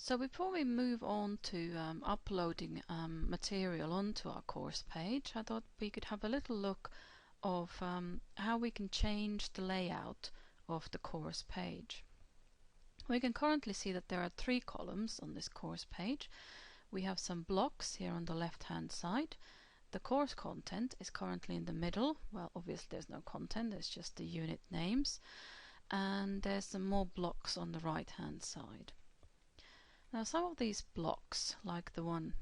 So before we move on to uploading material onto our course page, I thought we could have a little look of how we can change the layout of the course page. We can currently see that there are 3 columns on this course page. We have some blocks here on the left hand side. The course content is currently in the middle. Well, obviously there's no content, there's just the unit names. And there's some more blocks on the right hand side. Now some of these blocks, like the one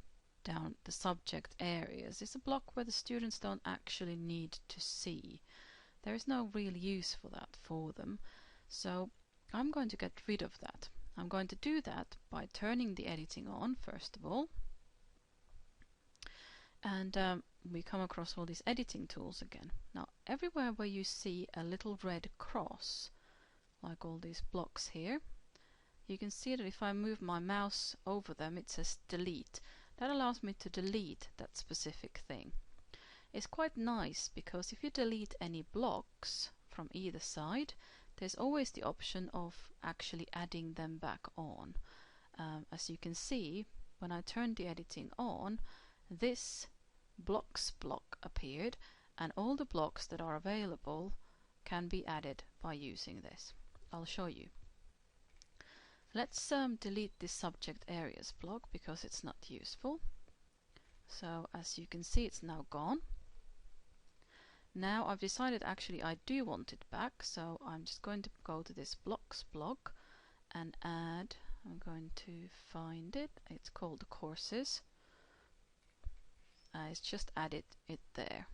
down the subject areas, is a block where the students don't actually need to see. There is no real use for that for them. So I'm going to get rid of that. I'm going to do that by turning the editing on first of all. And we come across all these editing tools again. Now everywhere where you see a little red cross, like all these blocks here, you can see that if I move my mouse over them, it says delete. That allows me to delete that specific thing. It's quite nice because if you delete any blocks from either side, there's always the option of actually adding them back on. As you can see, when I turned the editing on, this blocks block appeared, and all the blocks that are available can be added by using this. I'll show you. Let's delete this subject areas block because it's not useful. So as you can see, it's now gone. Now I've decided actually I do want it back, so I'm just going to go to this blocks block and add, I'm going to find it, it's called courses. It's just added it there.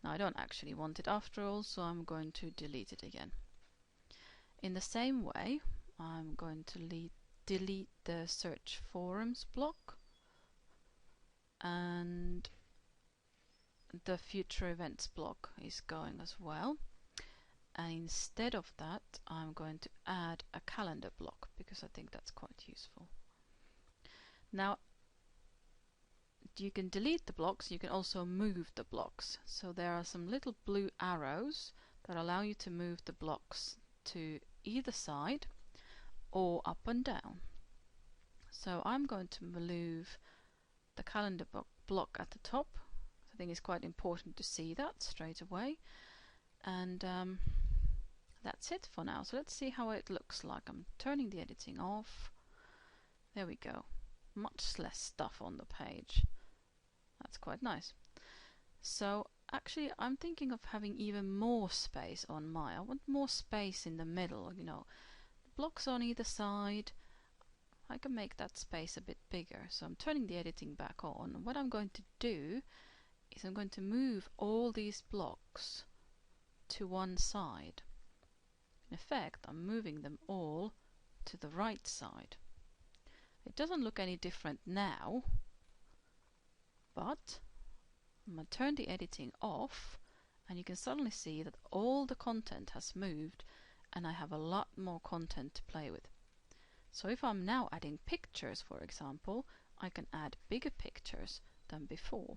Now I don't actually want it after all, so I'm going to delete it again. In the same way, I'm going to delete the search forums block and the future events block is going as well. And instead of that, I'm going to add a calendar block because I think that's quite useful. Now you can delete the blocks, you can also move the blocks. So there are some little blue arrows that allow you to move the blocks to either side or up and down. So I'm going to move the calendar block at the top. I think it's quite important to see that straight away. And that's it for now. So let's see how it looks like. I'm turning the editing off. There we go. Much less stuff on the page. That's quite nice. So actually I'm thinking of having even more space on I want more space in the middle, you know. Blocks on either side, I can make that space a bit bigger. So I'm turning the editing back on. What I'm going to do is I'm going to move all these blocks to one side. In effect, I'm moving them all to the right side. It doesn't look any different now, but I'm going to turn the editing off and you can suddenly see that all the content has moved and I have a lot more content to play with. So if I'm now adding pictures, for example, I can add bigger pictures than before.